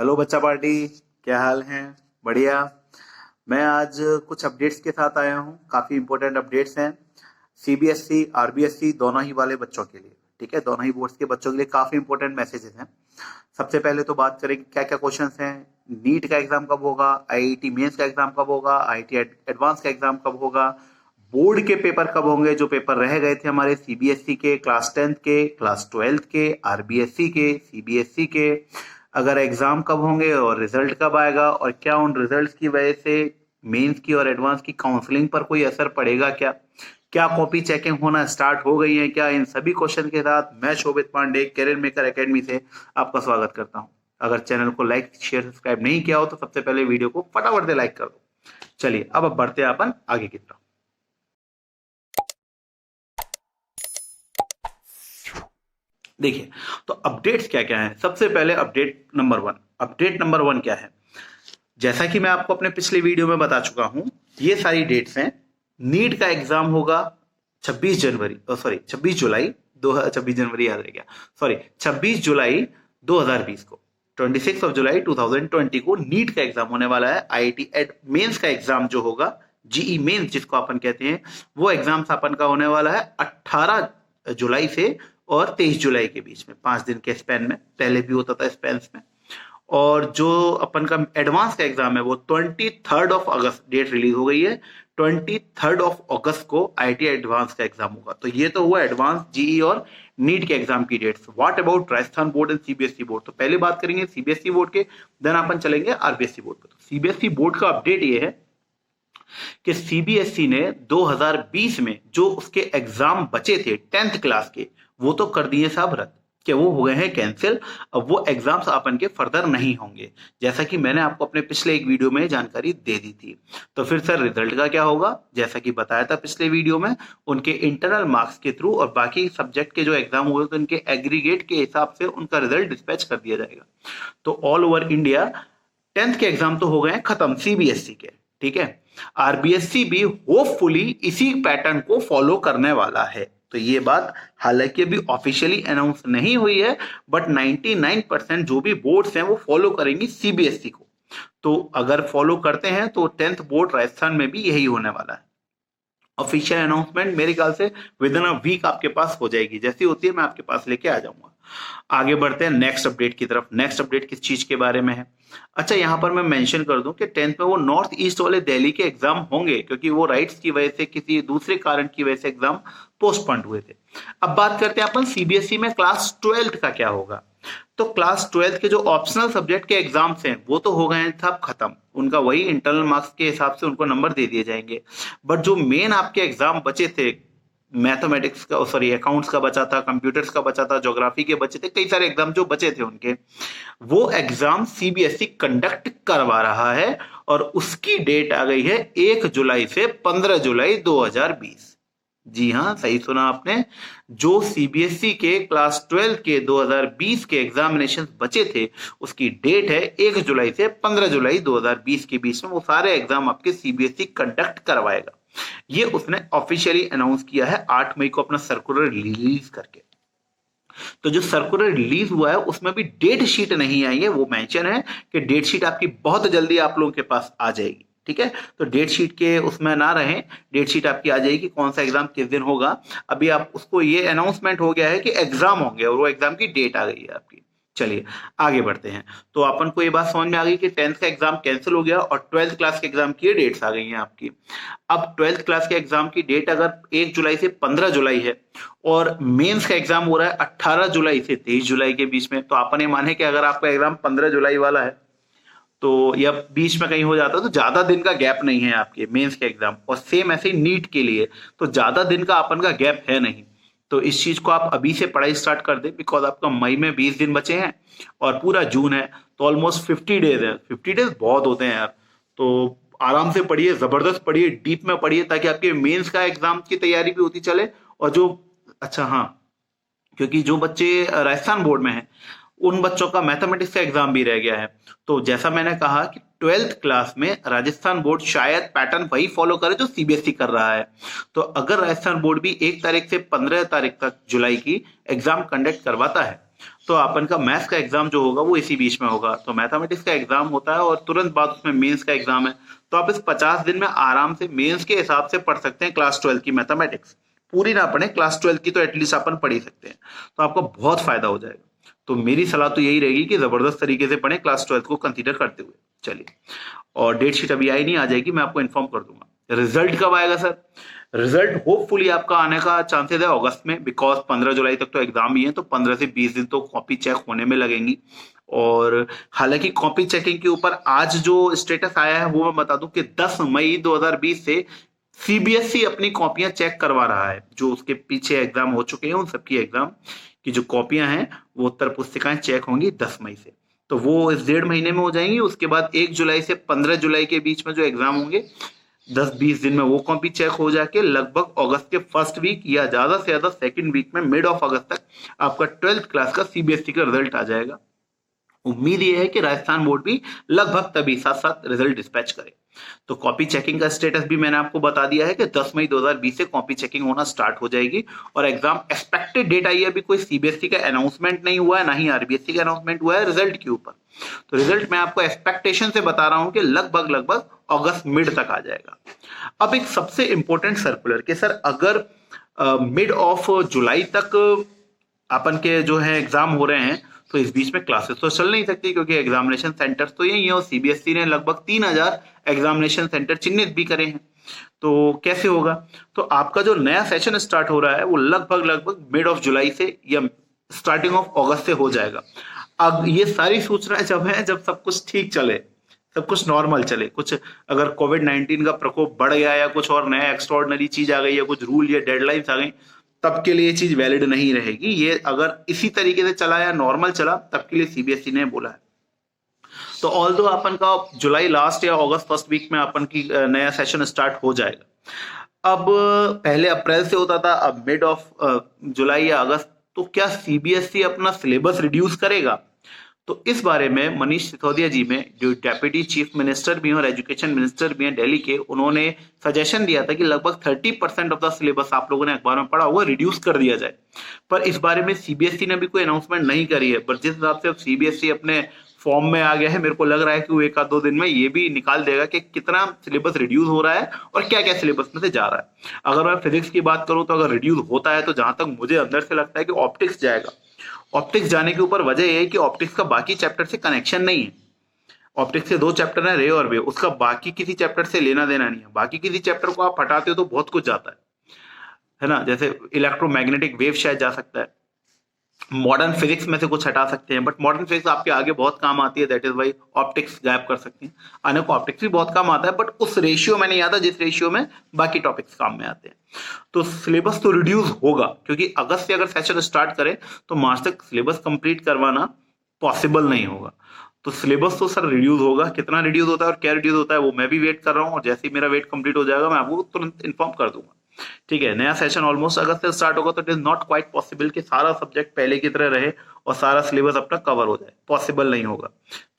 Hello बच्चा party, क्या हाल है? बढ़िया। मैं आज कुछ अपडेट्स के साथ आया हूँ। काफी इंपॉर्टेंट अपडेट्स हैं सीबीएसई आरबीएसई दोनों ही वाले बच्चों के लिए। ठीक है, दोनों ही बोर्ड्स के बच्चों के लिए काफी इंपॉर्टेंट मैसेजेस हैं। सबसे पहले तो बात करेंगे क्या क्या क्वेश्चंस हैं। नीट का एग्जाम कब होगा, आईआईटी मेंस का एग्जाम कब होगा, आईआईटी एडवांस का एग्जाम कब होगा, बोर्ड के पेपर कब होंगे, जो पेपर रह गए थे हमारे सीबीएसई के, क्लास 10th के, क्लास 12th के, आरबीएसई के, सीबीएसई के, अगर एग्जाम कब होंगे और रिजल्ट कब आएगा, और क्या उन रिजल्ट्स की वजह से मेंस की और एडवांस की काउंसलिंग पर कोई असर पड़ेगा क्या, क्या कॉपी चेकिंग होना स्टार्ट हो गई है क्या। इन सभी क्वेश्चन के साथ मैं शोभित पांडे कैरियर मेकर एकेडमी से आपका स्वागत करता हूं। अगर चैनल को लाइक शेयर सब्सक्राइब नहीं किया हो तो सबसे पहले वीडियो को फटाफट से लाइक कर दो। चलिए अब बढ़ते हैं अपन आगे की तरफ। देखिए तो अपडेट्स क्या क्या है। सबसे पहले अपडेट नंबर वन क्या है। जैसा कि मैं आपको अपने पिछले वीडियो में बता चुका हूं, ये सारी डेट्स हैं। नीट का एग्जाम होगा 26 जुलाई 26 जनवरी याद रह गया, 26 जुलाई 2020 को, 26 जुलाई 2020 को नीट का एग्जाम होने वाला है। आईआईटी मेंस का एग्जाम जो होगा, जीई मेंस जिसको अपन कहते हैं, वो एग्जाम अपन का होने वाला है 18 जुलाई से और 23 जुलाई के बीच में, 5 दिन के स्पैन में। पहले भी होता था स्पैन में। और जो अपन का एडवांस का एग्जाम है वो 23 अगस्त, डेट रिलीज हो गई है, 23 अगस्त को आईआईटी एडवांस का एग्जाम होगा। तो ये तो हुआ एडवांस जीई और नीट के एग्जाम की dates. What about Rajasthan board and CBSE board. तो पहले बात करेंगे सीबीएसई बोर्ड के, देन अपन चलेंगे आरबीएसई बोर्ड पे। तो सीबीएसई बोर्ड का अपडेट ये है कि सीबीएसई ने 2020 में जो उसके एग्जाम बचे थे 10th क्लास के, वो तो कर दिए साहब रद्द, कि वो हो गए हैं कैंसिल। अब वो एग्जाम्स अपन के फर्दर नहीं होंगे, जैसा कि मैंने आपको अपने पिछले एक वीडियो में जानकारी दे दी थी। तो फिर सर रिजल्ट का क्या होगा, जैसा कि बताया था पिछले वीडियो में, उनके इंटरनल मार्क्स के थ्रू और बाकी सब्जेक्ट के जो एग्जाम हुए तो उनके एग्रीगेट के हिसाब से उनका रिजल्ट डिस्पैच कर दिया जाएगा। तो ऑल ओवर इंडिया 10th के एग्जाम तो हो गए हैं खत्म सीबीएसई के। ठीक है, आरबीएसई भी होपफुली इसी पैटर्न को फॉलो करने वाला है। तो ये बात हालांकि अभी ऑफिशियली अनाउंस नहीं हुई है, बट 99% जो भी बोर्ड्स हैं वो फॉलो करेंगी सीबीएसई को। तो अगर फॉलो करते हैं तो 10th बोर्ड राजस्थान में भी यही होने वाला है। ऑफिशियल अनाउंसमेंट मेरे ख्याल से विद इन अ वीक आपके पास हो जाएगी, जैसी होती है मैं आपके पास लेके आ जाऊंगा। आगे बढ़ते हैं नेक्स्ट अपडेट की तरफ। नेक्स्ट अपडेट किस चीज के बारे में है। अच्छा, यहां पर मैं मेंशन कर दूं कि 10th में वो नॉर्थ ईस्ट वाले दिल्ली के एग्जाम होंगे, क्योंकि वो राइट्स की वजह से, किसी दूसरे कारण की वजह से एग्जाम पोस्टपोन्ड हुए थे। अब बात करते हैं अपन सीबीएसई में क्लास 12th का क्या होगा। तो क्लास 12th के जो ऑप्शनल सब्जेक्ट के एग्जाम्स हैं वो तो हो गए हैं सब खत्म, उनका वही इंटरनल मार्क्स के हिसाब से उनको नंबर दे दिए जाएंगे। बट जो मेन आपके एग्जाम बचे थे, मैथमेटिक्स का, अकाउंट्स का बचा था, कंप्यूटर्स का बचा था, ज्योग्राफी के बचे थे, कई सारे एग्जाम जो बचे थे उनके, वो एग्जाम सीबीएसई कंडक्ट करवा रहा है। और उसकी डेट आ गई है 1 जुलाई से 15 जुलाई 2020। जी हाँ, सही सुना आपने। जो सीबीएसई के क्लास 12 के 2020 के एग्जामिनेशन बचे थे, उसकी डेट है 1 जुलाई से 15 जुलाई 2020 के बीच में। वो सारे एग्जाम आपके सीबीएसई कंडक्ट करवाएगा। ये उसने ऑफिशियली अनाउंस किया है 8 मई को अपना सर्कुलर रिलीज करके। तो जो सर्कुलर रिलीज हुआ है उसमें भी डेट शीट नहीं आई है, वो मेंशन है कि डेट शीट आपकी बहुत जल्दी आप लोगों के पास आ जाएगी। ठीक है, तो डेट शीट के उसमें ना रहें, डेट शीट आपकी आ जाएगी, कौन सा एग्जाम किस दिन होगा। अभी आप उसको, ये अनाउंसमेंट हो गया है कि एग्जाम होंगे और वो एग्जाम की डेट आ गई है आपकी। चलिए आगे बढ़ते हैं। तो अपन को ये बात समझ में आ गई कि 10th का एग्जाम कैंसिल हो गया और 12th क्लास के एग्जाम की डेट्स आ गई हैं आपकी। अब 12th क्लास के एग्जाम की डेट अगर 1 जुलाई से 15 जुलाई है और मेंस का एग्जाम हो रहा है 18 जुलाई से 23 जुलाई के बीच में, तो अपन ये माने कि अगर आपका एग्जाम 15 जुलाई वाला है तो या बीच में कहीं हो जाता है तो ज्यादा दिन का गैप नहीं है आपके मेंस के एग्जाम। और सेम ऐसे ही नीट के लिए तो ज्यादा दिन का अपन का गैप है नहीं। तो इस चीज को आप अभी से पढ़ाई स्टार्ट कर दें, बिकॉज आपका मई में 20 दिन बचे हैं और पूरा जून है, तो ऑलमोस्ट 50 डेज है। 50 डेज बहुत होते हैं यार। तो आराम से पढ़िए, जबरदस्त पढ़िए, डीप में पढ़िए, ताकि आपके मेंस का एग्जाम की तैयारी भी होती चले। और जो, अच्छा हाँ, क्योंकि जो बच्चे राजस्थान बोर्ड में हैं उन बच्चों का मैथमेटिक्स का एग्जाम भी रह गया है। तो जैसा मैंने कहा कि 12th क्लास में राजस्थान बोर्ड शायद पैटर्न वही फॉलो करे जो सीबीएसई कर रहा है। तो अगर राजस्थान बोर्ड भी 1 तारीख से 15 तारीख तक जुलाई की एग्जाम कंडक्ट करवाता है तो अपन का मैथ्स का एग्जाम जो होगा वो इसी बीच में होगा। तो मैथमेटिक्स का एग्जाम होता है और तुरंत बाद उसमें मेंस का एग्जाम है। तो आप इस 50 दिन में आराम से मेंस के हिसाब से पढ़ सकते हैं क्लास 12 की मैथमेटिक्स। पूरी ना पढ़े, क्लास 12 की तो एटलीस्ट अपन पढ़ ही सकते हैं, तो आपको बहुत फायदा हो जाएगा। तो मेरी सलाह तो यही रहेगी कि जबरदस्त तरीके से पढ़ें क्लास 12 को कंसीडर करते हुए। चलिए, और डेट शीट अभी आई नहीं, आ जाएगी, मैं आपको इन्फॉर्म कर दूंगा। रिजल्ट कब आएगा सर? रिजल्ट होपफुली आपका आने का चांसेस है अगस्त में, बिकॉज 15 जुलाई तक तो एग्जाम ही है, तो 15 से 20 दिन तो कॉपी चेक होने में लगेंगी। और हालांकि कॉपी चेकिंग के ऊपर आज जो स्टेटस आया है वो मैं बता दूं कि 10 मई 2020 से सीबीएसई अपनी कॉपियां चेक करवा रहा है। जो उसके पीछे एग्जाम हो चुके हैं उन सबकी एग्जाम की जो कॉपियां हैं वो उत्तर पुस्तिकाएं चेक होंगी 10 मई से। तो वो इस 1.5 महीने में हो जाएंगी। उसके बाद 1 जुलाई से 15 जुलाई के बीच में जो एग्जाम होंगे 10-20 दिन में वो कॉपी चेक हो जाके लगभग अगस्त के फर्स्ट वीक या ज्यादा से ज्यादा सेकंड वीक में मिड ऑफ अगस्त तक आपका 12th क्लास का सीबीएसई का रिजल्ट आ जाएगा। उम्मीद ये है कि राजस्थान बोर्ड भी लगभग तभी साथ साथ रिजल्ट डिस्पैच करे। तो कॉपी चेकिंग का स्टेटस भी मैंने आपको बता दिया है कि 10 मई 2020 से कॉपी चेकिंग होना स्टार्ट हो जाएगी। और एग्जाम एक्सपेक्टेड डेट आई है, अभी कोई सीबीएसई का अनाउंसमेंट नहीं हुआ है, ना ही आरबीएसई का अनाउंसमेंट हुआ है रिजल्ट के ऊपर। तो रिजल्ट मैं आपको एक्सपेक्टेशन से बता रहा हूं कि लगभग लगभग अगस्त मिड तक आ जाएगा। अब एक सबसे इंपॉर्टेंट सर्कुलर कि सर अगर मिड ऑफ जुलाई तक अपन के जो है एग्जाम हो रहे हैं तो इस बीच में क्लासेस तो चल नहीं सकती, क्योंकि एग्जामिनेशन सेंटर्स तो यही है और सीबीएसई ने लगभग 3000 एग्जामिनेशन सेंटर चिन्हित भी करे हैं। तो कैसे होगा? तो आपका जो नया सेशन स्टार्ट हो रहा है वो लगभग लगभग मिड ऑफ जुलाई से या स्टार्टिंग ऑफ अगस्त से हो जाएगा। अब ये सारी सूचनाएं जब है जब सब कुछ ठीक चले, सब कुछ नॉर्मल चले। कुछ अगर कोविड-19 का प्रकोप बढ़ गया या कुछ और नया एक्स्ट्रॉर्डिनरी चीज आ गई या कुछ रूल या डेडलाइंस आ गई, तब के लिए ये चीज वैलिड नहीं रहेगी। ये अगर इसी तरीके से चला या नॉर्मल चला तब के लिए सीबीएसई ने बोला है। तो ऑल दो अपन का जुलाई लास्ट या अगस्त फर्स्ट वीक में अपन की नया सेशन स्टार्ट हो जाएगा। अब पहले अप्रैल से होता था, अब मिड ऑफ जुलाई या अगस्त। तो क्या सीबीएसई अपना सिलेबस रिड्यूस करेगा? तो इस बारे में मनीष सिसोदिया जी में, जो डेप्यूटी चीफ मिनिस्टर भी हैं और एजुकेशन मिनिस्टर भी हैं दिल्ली के, उन्होंने सजेशन दिया था कि लगभग 30% ऑफ द सिलेबस, आप लोगों ने अखबार में पढ़ा होगा, रिड्यूस कर दिया जाए। पर इस बारे में सीबीएसई ने भी कोई अनाउंसमेंट नहीं करी है। पर जिस हिसाब से अब सीबीएसई अपने फॉर्म में आ गया है, मेरे को लग रहा है कि वो 1-2 दिन में ये भी निकाल देगा कि कितना सिलेबस रिड्यूस हो रहा है और क्या क्या सिलेबस में से जा रहा है। अगर मैं फिजिक्स की बात करूं तो अगर रिड्यूस होता है तो जहां तक मुझे अंदर से लगता है कि ऑप्टिक्स जाएगा। ऑप्टिक्स जाने के ऊपर वजह यह है कि ऑप्टिक्स का बाकी चैप्टर से कनेक्शन नहीं है। ऑप्टिक्स के 2 चैप्टर है, रे और वेव, उसका बाकी किसी चैप्टर से लेना देना नहीं है। बाकी किसी चैप्टर को आप हटाते हो तो बहुत कुछ जाता है ना। जैसे इलेक्ट्रोमैग्नेटिक वेव शायद जा सकता है, मॉडर्न फिजिक्स में से कुछ हटा सकते हैं, बट मॉडर्न फिजिक्स आपके आगे बहुत काम आती है, दैट इज वाई ऑप्टिक्स गायब कर सकते हैं। आने को ऑप्टिक्स भी बहुत काम आता है, बट उस रेशियो में नहीं आता जिस रेशियो में बाकी टॉपिक्स काम में आते हैं। तो सिलेबस तो रिड्यूस होगा, क्योंकि अगस्त से अगर सेशन स्टार्ट करें तो मार्च तक सिलेबस कंप्लीट करवाना पॉसिबल नहीं होगा। तो सिलेबस तो सर रिड्यूस होगा। कितना रिड्यूस होता है और क्या रिड्यूस होता है वो मैं भी वेट कर रहा हूँ, और जैसे ही मेरा वेट कंप्लीट हो जाएगा मैं आपको तुरंत इन्फॉर्म कर दूंगा। ठीक है, नया सेशन ऑलमोस्ट अगस्त से स्टार्ट होगा, तो it is not quite possible कि सारा सब्जेक्ट पहले की तरह रहे और सारा सिलेबस अपना कवर हो जाए, पॉसिबल नहीं होगा।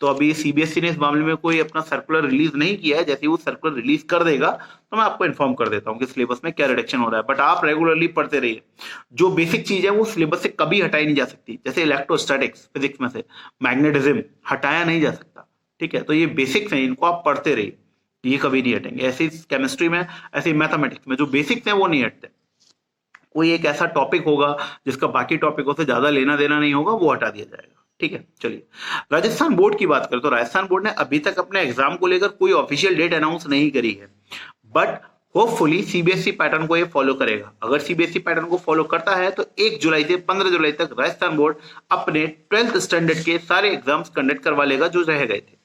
तो अभी सीबीएसई ने इस मामले में कोई अपना सर्कुलर रिलीज नहीं किया है। जैसे ही वो सर्कुलर रिलीज कर देगा तो मैं आपको इन्फॉर्म कर देता हूँ कि सिलेबस में क्या रिडक्शन हो रहा है। बट आप रेगुलरली पढ़ते रहिए। जो बेसिक चीज है वो सिलेबस से कभी हटाई नहीं जा सकती। जैसे इलेक्ट्रोस्टैटिक्स फिजिक्स में से मैग्नेटिज्म हटाया नहीं जा सकता। ठीक है, तो ये बेसिक्स हैं, इनको आप पढ़ते रहिए, ये कभी नहीं हटेंगे। ऐसे केमिस्ट्री में, ऐसे मैथमेटिक्स में जो बेसिक्स हैं वो नहीं हटते। कोई एक ऐसा टॉपिक होगा जिसका बाकी टॉपिकों से ज्यादा लेना देना नहीं होगा, वो हटा दिया जाएगा। ठीक है, चलिए राजस्थान बोर्ड की बात करें तो राजस्थान बोर्ड ने अभी तक अपने एग्जाम को लेकर कोई ऑफिशियल डेट अनाउंस नहीं करी है, बट होपफुली सीबीएसई पैटर्न को ये फॉलो करेगा। अगर सीबीएसई पैटर्न को फॉलो करता है तो 1 जुलाई से 15 जुलाई तक राजस्थान बोर्ड अपने 12th स्टैंडर्ड के सारे एग्जाम्स कंडक्ट करवा लेगा जो रह गए थे,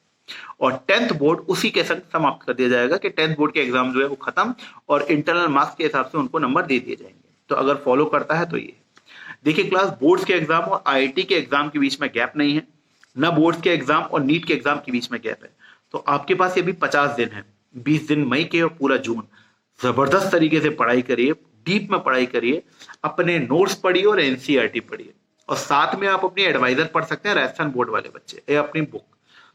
और 10th बोर्ड उसी के संग समाप्त कर दिया जाएगा कि 10th बोर्ड के एग्जाम जो है वो खत्म और इंटरनल मार्क्स के हिसाब से उनको नंबर दे दिए जाएंगे। तो अगर फॉलो करता है तो ये देखिए, क्लास बोर्ड्स के एग्जाम और आईआईटी के एग्जाम के बीच में गैप नहीं है, ना बोर्ड्स के एग्जाम और नीट के एग्जाम के बीच में गैप है। तो आपके पास ये भी 50 दिन है, 20 दिन मई के और पूरा जून। जबरदस्त तरीके से पढ़ाई करिए, डीप में पढ़ाई करिए, अपने नोट्स पढ़िए और एनसीईआरटी पढ़िए, और साथ में आप अपनी एडवाइजर पढ़ सकते हैं, राजस्थान बोर्ड वाले बच्चे, या अपनी बुक।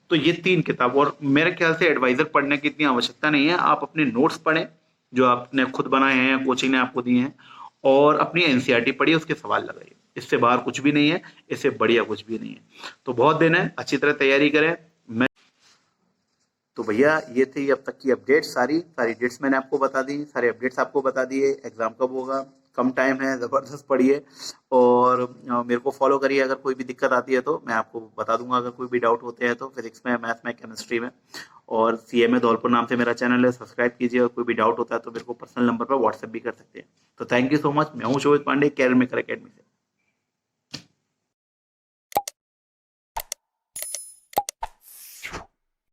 तो ये 3 किताब, और मेरे ख्याल से एडवाइजर पढ़ने की इतनी आवश्यकता नहीं है। आप अपने नोट्स पढ़ें जो आपने खुद बनाए हैं या कोचिंग ने आपको दिए हैं, और अपनी एनसीईआरटी पढ़िए, उसके सवाल लगाइए। इससे बाहर कुछ भी नहीं है, इससे बढ़िया कुछ भी नहीं है। तो बहुत दिन है, अच्छी तरह तैयारी करें। मैं तो भैया ये थी अब तक की अपडेट, सारी डेट्स मैंने आपको बता दी, सारे अपडेट्स आपको बता दिए। एग्जाम कब होगा, कम टाइम है, जबरदस्त पढ़िए और मेरे को फॉलो करिए। अगर कोई भी दिक्कत आती है तो मैं आपको बता दूंगा, अगर कोई भी डाउट होते हैं तो फिजिक्स में, मैथ में, केमिस्ट्री में। और CMA धौलपुर नाम से मेरा चैनल है, सब्सक्राइब कीजिए। और कोई भी डाउट होता है तो मेरे को पर्सनल नंबर पर व्हाट्सएप भी कर सकते हैं। तो थैंक यू सो मच। मैं हूँ शोभित पांडे, कैरियर मेकर अकेडमी से।